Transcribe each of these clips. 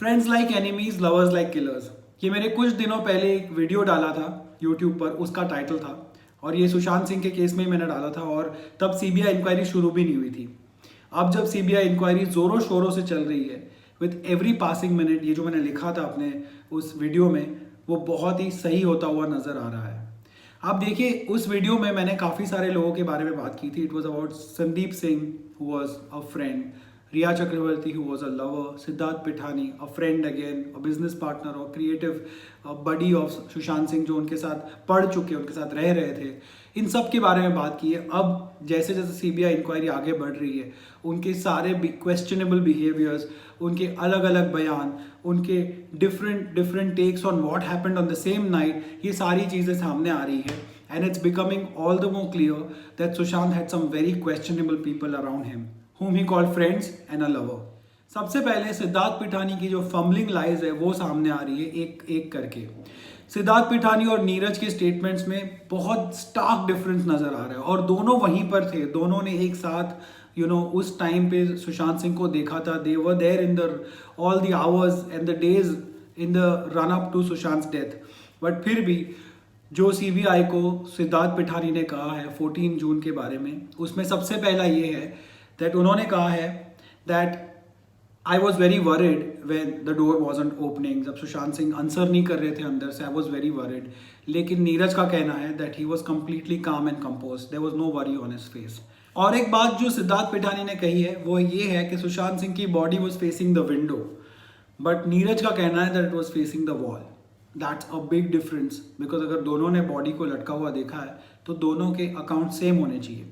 Friends like enemies, lovers like killers. ये मैंने कुछ दिनों पहले एक वीडियो डाला था यूट्यूब पर, उसका टाइटल था, और ये सुशांत सिंह के केस में ही मैंने डाला था, और तब सीबीआई इंक्वायरी शुरू भी नहीं हुई थी। अब जब सीबीआई इंक्वायरी जोरों शोरों से चल रही है, विथ एवरी पासिंग मिनट, ये जो मैंने लिखा था अपने उस वीडियो में, वो बहुत ही सही होता हुआ नजर आ रहा है। आप देखिए, उस वीडियो में मैंने काफ़ी सारे लोगों के बारे में बात की थी। It was about Sandeep Singh, who was a friend, Rhea Chakraborty, who was a lover, Siddharth Pithani, a friend again, a business partner और creative buddy of Sushant Singh, जो उनके साथ पढ़ चुके, उनके साथ रह रहे थे। इन सब के बारे में बात की है। अब जैसे जैसे सीबीआई इंक्वायरी आगे बढ़ रही है, उनके सारे क्वेश्चनेबल बिहेवियर्स, उनके अलग अलग बयान, उनके different takes on what happened on the same night, ये सारी चीज़ें सामने आ रही है। And it's becoming all the more clear that Sushant had some very questionable people around him whom he called friends and a lover। सबसे पहले सिद्धार्थ पिठानी की जो फम्बलिंग लाइज है वो सामने आ रही है एक एक करके। सिद्धार्थ पिठानी और नीरज के स्टेटमेंट्स में बहुत स्टार्क डिफरेंस नजर आ रहा है, और दोनों वहीं पर थे, दोनों ने एक साथ उस टाइम पे सुशांत सिंह को देखा था। They were there in the all the hours and the days in the run up to Sushant death. But फिर भी जो सीबीआई को सिद्धार्थ पिठानी ने कहा है 14 जून के बारे में, उसमें सबसे पहला ये है that उन्होंने कहा है that I was very worried when the door wasn't opening। जब सुशांत सिंह आंसर नहीं कर रहे थे अंदर से, I was very worried। लेकिन नीरज का कहना है that he was completely calm and composed, there was no worry on his face। और एक बात जो सिद्धार्थ पिठानी ने कही है वो ये है कि सुशांत सिंह की body was facing the window, but Neeraj का कहना है that it was facing the wall। That's a big difference, because अगर दोनों ने बॉडी को लटका हुआ देखा है तो दोनों के अकाउंट सेम होने चाहिए।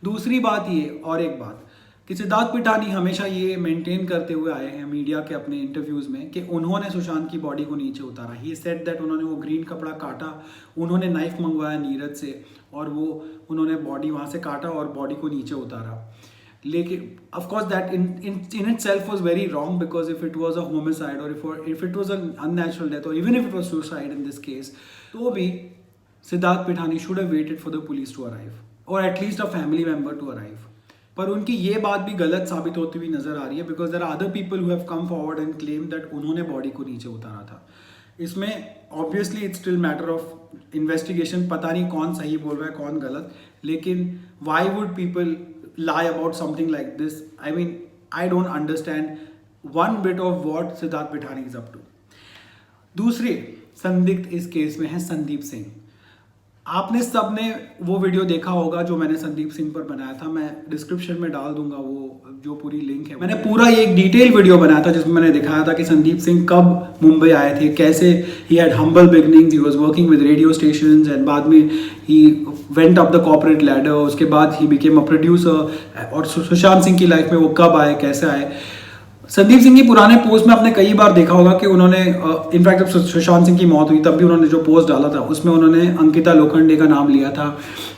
दूसरी बात ये, और एक बात कि सिद्धार्थ पिठानी हमेशा ये मेंटेन करते हुए आए हैं मीडिया के अपने इंटरव्यूज़ में कि उन्होंने सुशांत की बॉडी को नीचे उतारा। ही सेड दैट उन्होंने वो ग्रीन कपड़ा काटा, उन्होंने नाइफ मंगवाया नीरज से, और वो उन्होंने बॉडी वहाँ से काटा और बॉडी को नीचे उतारा। लेकिन of course that in itself was very wrong, because if it was a homicide और if it was an unnatural death, और even if it was suicide in this case, तो भी Siddharth Pithani should have waited for the police to arrive, और at least a family member to arrive. पर उनकी ये बात भी गलत साबित होती हुई नजर आ रही है, because there are other people who have come forward and claim that उन्होंने बॉडी को नीचे उतारा था। इसमें obviously it's still matter of investigation, पता नहीं कौन सही बोल रहा है कौन गलत, लेकिन why would people lie about something like this? I mean, I don't understand one bit of what Siddharth Pithani is up to. दूसरे संदिग्ध इस केस में है संदीप सिंह। आपने सबने वो वीडियो देखा होगा जो मैंने संदीप सिंह पर बनाया था, मैं डिस्क्रिप्शन में डाल दूंगा वो जो पूरी लिंक है। मैंने पूरा ये एक डिटेल वीडियो बनाया था जिसमें मैंने दिखाया था कि संदीप सिंह कब मुंबई आए थे, कैसे he had humble beginnings, he was working with radio stations, and बाद में he went up the corporate ladder, उसके बाद ही बिकेम अ प्रोड्यूसर, और सुशांत सिंह की लाइफ में वो कब आए, कैसे आए। संदीप सिंह की पुराने पोस्ट में आपने कई बार देखा होगा कि उन्होंने इनफैक्ट जब सुशांत सिंह की मौत हुई तब भी उन्होंने जो पोस्ट डाला था उसमें उन्होंने अंकिता लोखंडे का नाम लिया था,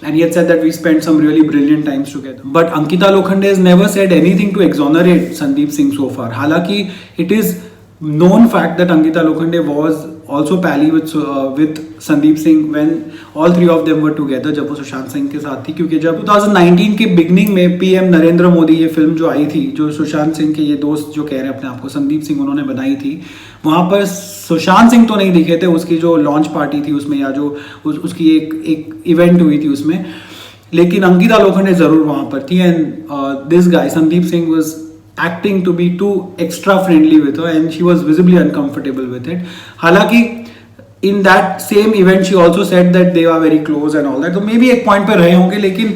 and he had said that we spent some really brilliant times together. But Ankita Lokhande has never said anything to exonerate Sandeep Singh so far. हालांकि it is known fact that Ankita Lokhande was also pally with Sandeep Singh when all three of them were together, जब वो सुशांत सिंह के साथ थी। क्योंकि जब 2019 के beginning में पीएम नरेंद्र मोदी ये फिल्म जो आई थी, जो सुशांत सिंह के ये दोस्त जो कह रहे हैं अपने आप को संदीप सिंह, उन्होंने बनाई थी, वहाँ पर सुशांत सिंह तो नहीं दिखे थे। उसकी जो लॉन्च पार्टी थी उसमें, या जो उसकी एक इवेंट हुई थी उसमें, लेकिन अंकिता लोखंडे जरूर वहाँ पर थी। And this guy Sandeep Singh was acting to be too extra friendly with her, and she was visibly uncomfortable with it। हालांकि in that same event she also said that they are very close and all that, तो मे भी एक point पर रहे होंगे। लेकिन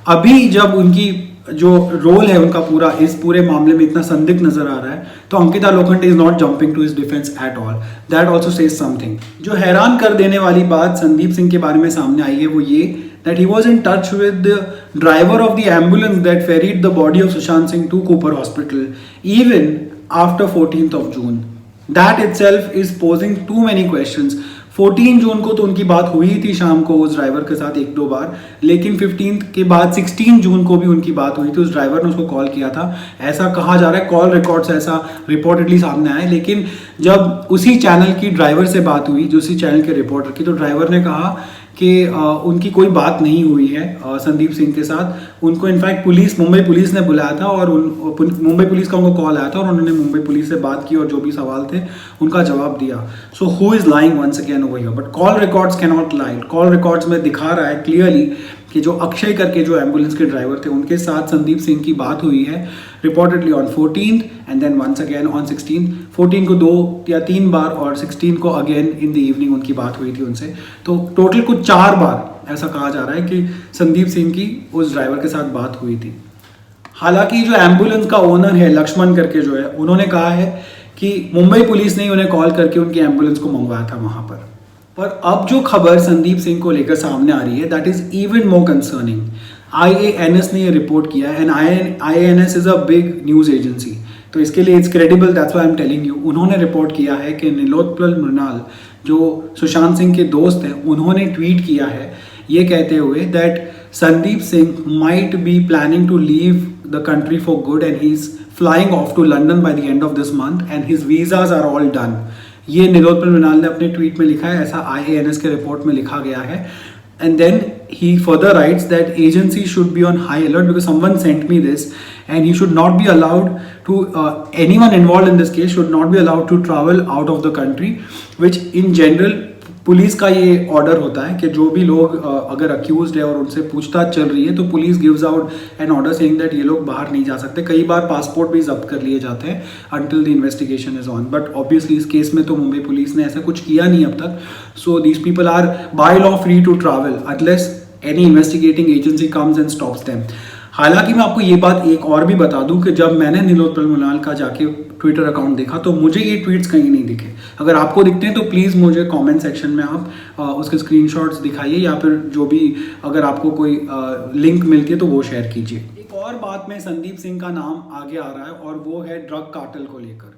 अभी जब उनकी जो रोल है उनका पूरा इस पूरे मामले में इतना संदिग्ध नजर आ रहा है, तो Ankita Lokhande is not jumping to his defence at all. That also says something. जो हैरान कर देने वाली बात संदीप सिंह के बारे में सामने आई है वो ये that he was in touch with the driver of the ambulance that ferried the body of Sushant Singh to Cooper Hospital even after 14th of June। That itself is posing too many questions। 14 जून को तो उनकी बात हुई थी शाम को उस driver के साथ एक दो बार, लेकिन 15 के बाद 16 जून को भी उनकी बात हुई थी। उस ड्राइवर ने उसको कॉल किया था, ऐसा कहा जा रहा है, कॉल रिकॉर्ड्स ऐसा रिपोर्टेडली सामने आए। लेकिन जब उसी चैनल की ड्राइवर से बात हुई, जो उसी चैनल के रिपोर्टर की, तो ड्राइवर ने कहा कि उनकी कोई बात नहीं हुई है संदीप सिंह के साथ। उनको इनफैक्ट मुंबई पुलिस ने बुलाया था और मुंबई पुलिस का उनको कॉल आया था और उन्होंने मुंबई पुलिस से बात की और जो भी सवाल थे उनका जवाब दिया। So who is lying once again over here, but call records can not lie. Call records में दिखा रहा है क्लियरली कि जो अक्षय करके जो एम्बुलेंस के ड्राइवर थे उनके साथ संदीप सिंह की बात हुई है reportedly on 14th and then once again on 16th। 14 को 2 या 3 बार और 16 को अगेन इन द इवनिंग उनकी बात हुई थी उनसे। तो टोटल कुछ 4 बार ऐसा कहा जा रहा है कि संदीप सिंह की उस ड्राइवर के साथ बात हुई थी। हालांकि जो एम्बुलेंस का ओनर है लक्ष्मण करके जो है, उन्होंने कहा है कि मुंबई पुलिस ने उन्हें कॉल करके उनकी एम्बुलेंस को मंगवाया था वहां पर। अब जो खबर संदीप सिंह को लेकर सामने आ रही है that is even more concerning. IANS ने ये रिपोर्ट किया and IANS is a big news agency, तो इसके लिए it's credible, that's why I am telling you. उन्होंने रिपोर्ट किया है कि नीलोत्पल मृणाल जो सुशांत सिंह के दोस्त हैं उन्होंने ट्वीट किया है ये कहते हुए that Sandeep Singh might be planning to leave the country for good and he is flying off to London by the end of this month and his visas are all done. ये नीलोत्पल मृणाल ने अपने ट्वीट में लिखा है, ऐसा IANS के report में लिखा गया है। And then he further writes that agency should be on high alert because someone sent me this and he should not be allowed to anyone involved in this case should not be allowed to travel out of the country, which in general police का ये order होता है कि जो भी लोग अगर accused है और उनसे पूछताछ चल रही है तो police gives out an order saying that ये लोग बाहर नहीं जा सकते। कई बार पासपोर्ट भी जब्त कर लिए जाते हैं until the investigation is on, but obviously इस केस में तो मुंबई पुलिस ने ऐसा कुछ किया नहीं अब तक। So these people are by law free to travel unless any investigating agency comes and stops them. हालांकि मैं आपको ये बात एक और भी बता दूं कि जब मैंने नीलोत्पल मृणाल का जाके ट्विटर अकाउंट देखा तो मुझे ये ट्वीट्स कहीं नहीं दिखे। अगर आपको दिखते हैं तो प्लीज़ मुझे कमेंट सेक्शन में आप उसके स्क्रीनशॉट्स दिखाइए या फिर जो भी अगर आपको कोई लिंक मिलती है तो वो शेयर कीजिए। एक और बात में संदीप सिंह का नाम आगे आ रहा है और वो है ड्रग कार्टेल को लेकर।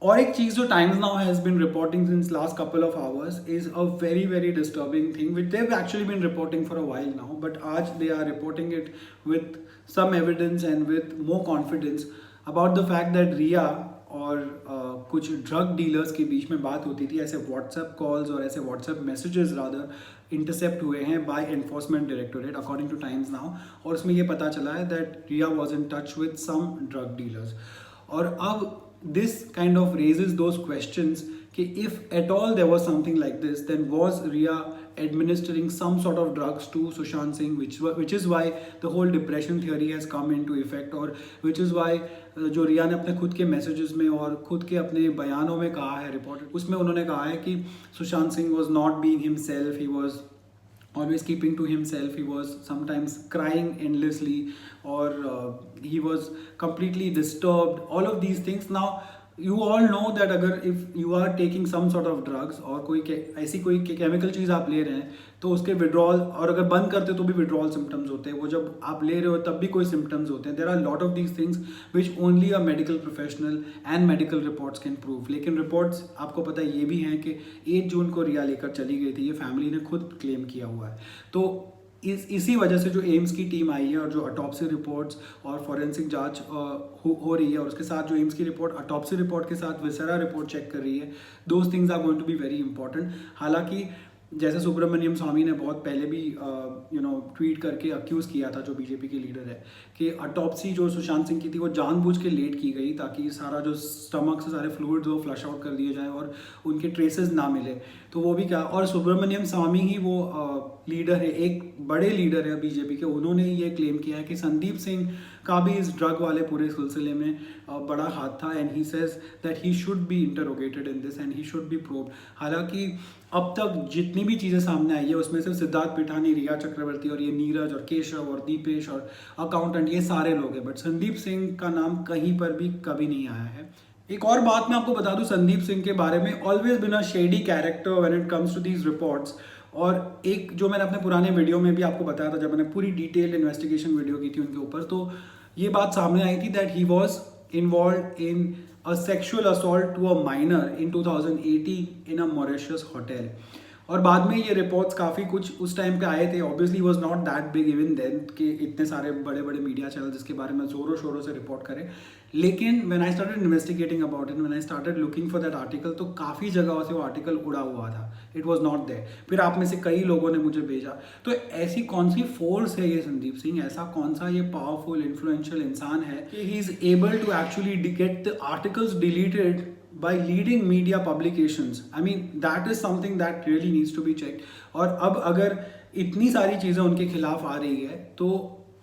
और एक चीज जो Times Now has been reporting since last couple of hours is a very very disturbing thing which they have actually been reporting for a while now, but आज they are reporting it with some evidence and with more confidence about the fact that Rhea और कुछ drug dealers के बीच में बात होती थी। ऐसे WhatsApp calls और ऐसे व्हाट्सएप मैसेजेस रादर इंटरसेप्ट हुए हैं by enforcement directorate according to Times Now, और उसमें ये पता चला है that Rhea was in touch with some drug dealers. और अब this kind of raises those questions कि if at all there was something like this, then was Riya administering some sort of drugs to Sushant Singh, which is why the whole depression theory has come into effect, और which is why जो रिया ने अपने खुद के messages में और खुद के अपने बयानों में कहा है रिपोर्ट, उसमें उन्होंने कहा है कि Sushant Singh was not being himself, he was always keeping to himself, he was sometimes crying endlessly, or he was completely disturbed, all of these things. Now you all know that अगर if you are taking some sort of drugs और कोई ऐसी कोई chemical चीज़ आप ले रहे हैं तो उसके विड्रॉल, और अगर बंद करते तो भी विड्रॉल सिम्टम्स होते हैं, वो जब आप ले रहे हो तब भी कोई सिम्टम्स होते हैं। There are lot of these things which only a medical professional and medical reports can prove. लेकिन रिपोर्ट्स आपको पता है ये भी हैं कि 8 जून को रिया लेकर चली गई थी, ये फैमिली ने खुद क्लेम किया हुआ है। तो इसी वजह से जो एम्स की टीम आई है और जो ऑटोप्सी रिपोर्ट्स और फॉरेंसिक जांच हो रही है और उसके साथ जो एम्स की रिपोर्ट ऑटोप्सी रिपोर्ट के साथ विसेरा रिपोर्ट चेक कर रही है, those things are going to be very important. हालांकि जैसे सुब्रमण्यम स्वामी ने बहुत पहले भी ट्वीट करके अक्यूज़ किया था, जो बीजेपी के लीडर है, कि ऑटोप्सी जो सुशांत सिंह की थी वो जानबूझ के लेट की गई ताकि सारा जो स्टमक से सारे फ्लूइड्स वो फ्लश आउट कर दिए जाए और उनके ट्रेसेस ना मिले। तो वो भी क्या, और सुब्रमण्यम स्वामी ही वो लीडर है, एक बड़े लीडर है बीजेपी के, उन्होंने ये क्लेम किया है कि संदीप सिंह का भी इस ड्रग वाले पूरे सिलसिले में बड़ा हाथ था, and he says that he should be interrogated in this and he should be probed. हालांकि अब तक जितनी भी चीज़ें सामने आई है उसमें सिर्फ सिद्धार्थ पिठानी, रिया चक्रवर्ती और ये नीरज और केशव और दीपेश और अकाउंटेंट, ये सारे लोग हैं, बट संदीप सिंह का नाम कहीं पर भी कभी नहीं आया है। एक और बात मैं आपको बता दूं संदीप सिंह के बारे में, always been a shady character when it comes to these reports. और एक जो मैंने अपने पुराने वीडियो में भी आपको बताया था, जब मैंने पूरी डिटेल्ड इन्वेस्टिगेशन वीडियो की थी उनके ऊपर, तो ये बात सामने आई थी that he was involved in a sexual assault to a minor in 2018 in a Mauritius hotel. और बाद में ये रिपोर्ट्स काफ़ी कुछ उस टाइम पे आए थे, obviously was not that big even then कि इतने सारे बड़े बड़े मीडिया चैनल जिसके बारे में ज़ोरों शोरों से रिपोर्ट करें। लेकिन when I started investigating about it, when I started looking for that article, तो काफ़ी जगहों से वो आर्टिकल उड़ा हुआ था, इट वॉज नॉट देयर। फिर आप में से कई लोगों ने मुझे भेजा। तो ऐसी कौन सी फोर्स है ये संदीप सिंह, ऐसा कौन सा ये पावरफुल इन्फ्लुएंशियल इंसान है कि he is able to actually get the articles deleted by leading media publications? I mean, that is something that really needs to be checked. और अब अगर इतनी सारी चीज़ें उनके खिलाफ आ रही है तो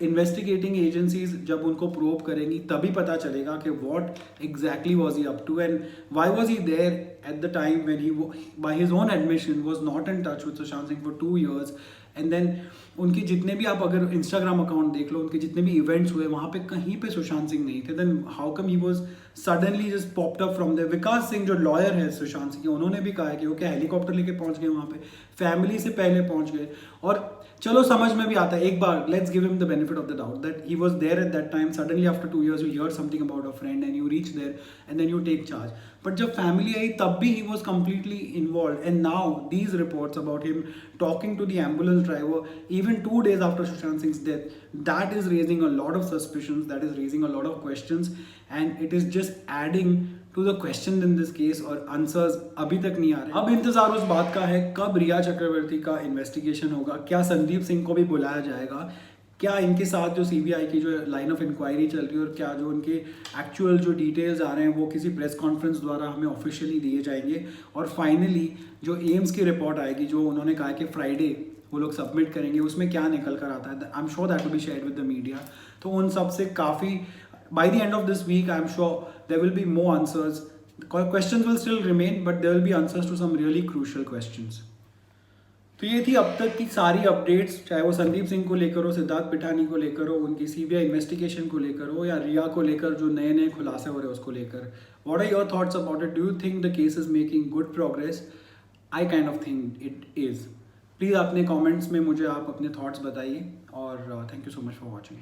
इन्वेस्टिगेटिंग एजेंसीज जब उनको प्रोब करेंगी तभी पता चलेगा कि what exactly was he up to and why was he there at the time when he by his own admission was not in touch with Sushant Singh for 2 years। And then उनकी जितने भी, आप अगर इंस्टाग्राम अकाउंट देख लो, उनके जितने भी events हुए वहाँ पे कहीं पे सुशांत सिंह नहीं थे। Then how come he was suddenly just popped up from there? Vikas Singh जो लॉयर है सुशांत सिंह के, उन्होंने भी कहा है कि वो क्या हेलीकॉप्टर लेके पहुंच गए वहाँ पे, फैमिली से पहले पहुंच गए। और चलो समझ में भी आता है, एक बार let's give him the benefit of the doubt that he was there at that time. Suddenly after 2 years you hear something about a friend and you reach there and then you take charge. But जब family आई तब भी he was completely involved. And now these reports about him talking to the ambulance driver even 2 days after Sushant Singh's death, that is raising a lot of suspicions, that is raising a lot of questions, and it is just adding to the question in this case, और answers अभी तक नहीं आ रहे। अब इंतजार उस बात का है कब रिया चक्रवर्ती का इन्वेस्टिगेशन होगा, क्या संदीप सिंह को भी बुलाया जाएगा, क्या इनके साथ जो सीबीआई की जो लाइन ऑफ इंक्वायरी चल रही है और क्या जो उनके एक्चुअल जो डिटेल्स आ रहे हैं वो किसी प्रेस कॉन्फ्रेंस द्वारा हमें ऑफिशियली दिए जाएंगे। और फाइनली जो एम्स की रिपोर्ट आएगी, जो उन्होंने कहा कि फ्राइडे वो लोग सबमिट करेंगे, उसमें क्या निकल कर आता है, I am sure that will be shared with the media. तो उन सब से काफ़ी by the end of this week I am sure there will be more answers. Questions will still remain but there will be answers to some really crucial questions. तो ये थी अब तक की सारी अपडेट्स, चाहे वो संदीप सिंह को लेकर हो, सिद्धार्थ पिठानी को लेकर हो, उनकी सीबीआई इन्वेस्टिगेशन को लेकर हो, या रिया को लेकर जो नए नए खुलासे हो रहे हैं उसको लेकर। What are your thoughts about it? Do you think the case is making good progress? I kind of think it is. Please अपने कमेंट्स में मुझे आप अपने थॉट्स बताइए और thank you so much for watching.